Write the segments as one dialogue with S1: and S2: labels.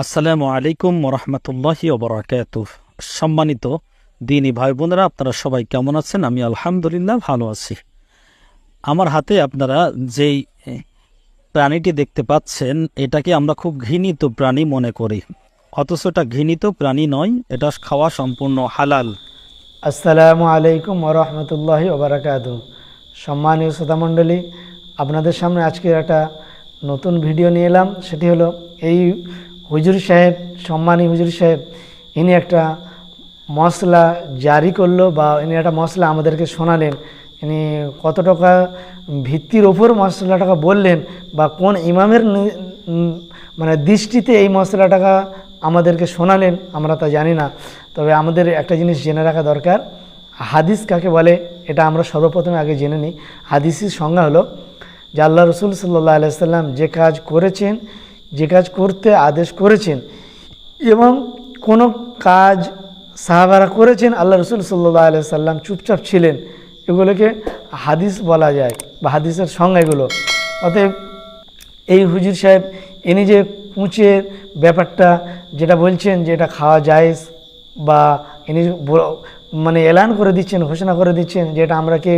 S1: আসসালামু আলাইকুম ওরহমতুল্লাহি ওবরাকাতুহ। সম্মানিত দিনী ভাই বোনেরা, আপনারা সবাই কেমন আছেন? আমি আলহামদুলিল্লাহ ভালো আছি। আমার হাতে আপনারা যেই প্রাণীটি দেখতে পাচ্ছেন, এটাকে আমরা খুব ঘৃণিত প্রাণী মনে করি, অথচ এটা ঘৃণিত প্রাণী নয়, এটা খাওয়া সম্পূর্ণ হালাল।
S2: আসসালামু আলাইকুম ওরহমতুল্লাহি ওবরাকাতুহ। সম্মানীয় শ্রোতামণ্ডলী, আপনাদের সামনে আজকে একটা নতুন ভিডিও নিয়ে এলাম। সেটি হলো এই হুজুর সাহেব, সম্মানী হুজুর সাহেব, ইনি একটা মশলা জারি করলো বা ইনি একটা মশলা আমাদেরকে শোনালেন। ইনি কত টাকা ভিত্তির ওপর মশলাটাকে বললেন বা কোন ইমামের মানে দৃষ্টিতে এই মশলাটাকে আমাদেরকে শোনালেন আমরা তা জানি না। তবে আমাদের একটা জিনিস জেনে রাখা দরকার, হাদিস কাকে বলে এটা আমরা সর্বপ্রথমে আগে জেনে নিই। হাদিসের সংজ্ঞা হলো যে আল্লাহ রসুল সাল্লাল্লাহু আলাইহি সাল্লাম যে কাজ করেছেন, যে কাজ করতে আদেশ করেছেন এবং কোনো কাজ সাহাবারা করেছেন, আল্লাহ রসুল সাল্লাল্লাহু আলাইহি সাল্লাম চুপচাপ ছিলেন, এগুলোকে হাদিস বলা যায় বা হাদিসের সংজ্ঞা এগুলো। অতএব এই হুজুর সাহেব ইনি যে কুঁচের ব্যাপারটা যেটা বলছেন যে এটা খাওয়া জায়েজ, বা ইনি মানে এলান করে দিচ্ছেন, ঘোষণা করে দিচ্ছেন যে এটা আমরা কে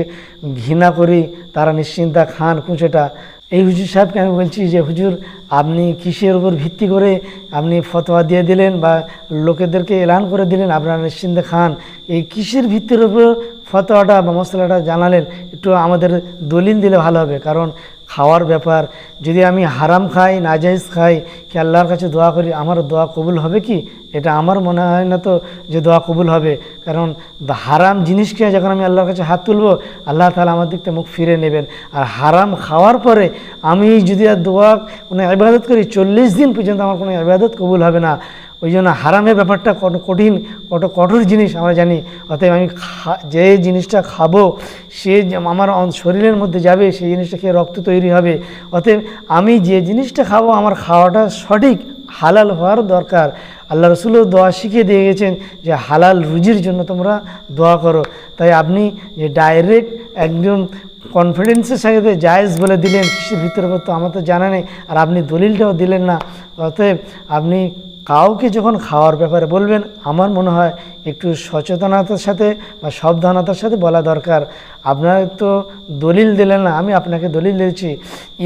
S2: ঘৃণা করি তারা নিশ্চিন্তা খান কুঁচেটা। এই হুজুর সাহেবকে আমি বলছি যে হুজুর, আপনি কিসের উপর ভিত্তি করে আপনি ফতোয়া দিয়ে দিলেন বা লোকেদেরকে এলান করে দিলেন আপনারা নিশ্চিন্তে খান? এই কিসের ভিত্তির উপর ফতোয়াটা বা মশলাটা জানালেন? একটু আমাদের দলিল দিলে ভালো হবে। কারণ খাওয়ার ব্যাপার, যদি আমি হারাম খাই, নাজাইজ খাই, কি আল্লাহর কাছে দোয়া করি, আমার দোয়া কবুল হবে কি? এটা আমার মনে হয় না তো যে দোয়া কবুল হবে। কারণ হারাম জিনিসকে যখন আমি আল্লাহর কাছে হাত তুলবো, আল্লাহ তাআলা আমার দিক থেকে মুখ ফিরে নেবেন। আর হারাম খাওয়ার পরে আমি যদি আর দোয়া কোনো ইবাদত করি, 40 দিন পর্যন্ত আমার কোনো ইবাদত কবুল হবে না। ওই জন্য হারামের ব্যাপারটা কত কঠিন, কত কঠোর জিনিস আমরা জানি। অতএব আমি যে জিনিসটা খাবো সে আমার শরীরের মধ্যে যাবে, সেই জিনিসটা খেয়ে রক্ত তৈরি হবে। অতএব আমি যে জিনিসটা খাবো আমার খাওয়াটা সঠিক হালাল হওয়ার দরকার। আল্লাহ রসুলও দোয়া শিখিয়ে দিয়ে গেছেন যে হালাল রুজির জন্য তোমরা দোয়া করো। তাই আপনি যে ডাইরেক্ট একদম কনফিডেন্সের সাথে জায়েজ বলে দিলেন, কিসের ভিতরে তো আমার তো জানা নেই, আর আপনি দলিলটাও দিলেন না। অতএব আপনি কাউকে যখন খাওয়ার ব্যাপারে বলবেন, আমার মনে হয় একটু সচেতনতার সাথে বা সাবধানতার সাথে বলা দরকার। আপনার তো দলিল দিলেন না, আমি আপনাকে দলিল দিয়েছি।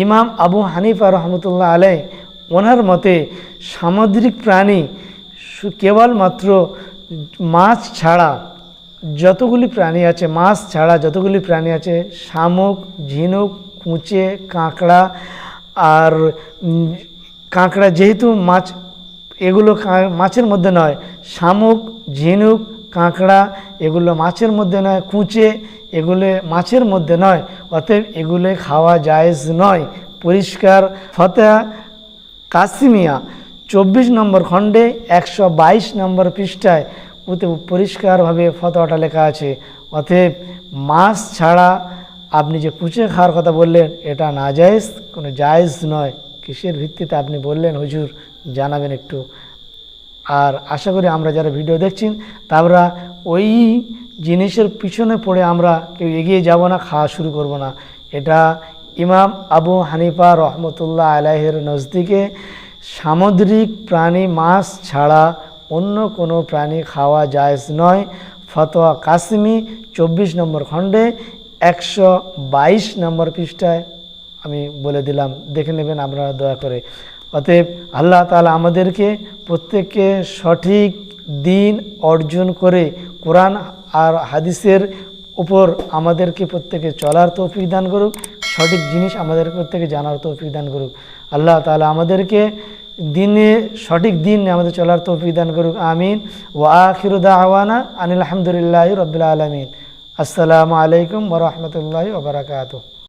S2: ইমাম আবু হানিফা রহমতুল্লাহ আলাইহি, ওনার মতে সামুদ্রিক প্রাণী কেবলমাত্র মাছ ছাড়া যতগুলি প্রাণী আছে, মাছ ছাড়া যতগুলি প্রাণী আছে, শামুক, ঝিনুক, কুঁচে, কাঁকড়া, আর কাঁকড়া যেহেতু মাছ, এগুলো মাছের মধ্যে নয়। শামুক, ঝিনুক, কাঁকড়া এগুলো মাছের মধ্যে নয়, কুঁচে এগুলো মাছের মধ্যে নয়, অতএব এগুলো খাওয়া জায়েজ নয়। পরিষ্কার ফতোয়া কাসিমিয়া 24 নম্বর খণ্ডে 122 নম্বর পৃষ্ঠায় ওতে পরিষ্কারভাবে ফতোয়াটা লেখা আছে। অতএব মাছ ছাড়া আপনি যে কুঁচে খাওয়ার কথা বললেন, এটা নাজায়েজ, কোনো জায়েজ নয়। কিসের ভিত্তিতে আপনি বললেন হুজুর, জানাবেন একটু। আর আশা করি আমরা যারা ভিডিও দেখছেন তারা ওই জিনিসের পিছনে পড়ে আমরা কেউ এগিয়ে যাব না, খাওয়া শুরু করব না। এটা ইমাম আবু হানিফা রহমতুল্লাহ আলাইহির নজদিকে সামুদ্রিক প্রাণী মাছ ছাড়া অন্য কোনো প্রাণী খাওয়া জায়েজ নয়। ফতোয়া কাসিমি 24 নম্বর খণ্ডে 122 নম্বর পৃষ্ঠায় আমি বলে দিলাম, দেখে নেবেন আপনারা দয়া করে। অতএব আল্লাহ তাআলা আমাদেরকে প্রত্যেককে সঠিক দিন অর্জন করে কোরআন আর হাদিসের উপর আমাদেরকে প্রত্যেকে চলার তৌফিক দান করুক, সঠিক জিনিস আমাদের প্রত্যেকে জানার তৌফিক দান করুক। আল্লাহ তাআলা আমাদেরকে দিনে সঠিক দিন আমাদের চলার তৌফিক দান করুক, আমিন। ওয়া আখিরু দাওয়ানা আনিল হামদুলিল্লাহি রাব্বিল আলামিন। আসসালামু আলাইকুম ওয়া রাহমাতুল্লাহি ওয়া বারাকাতুহু।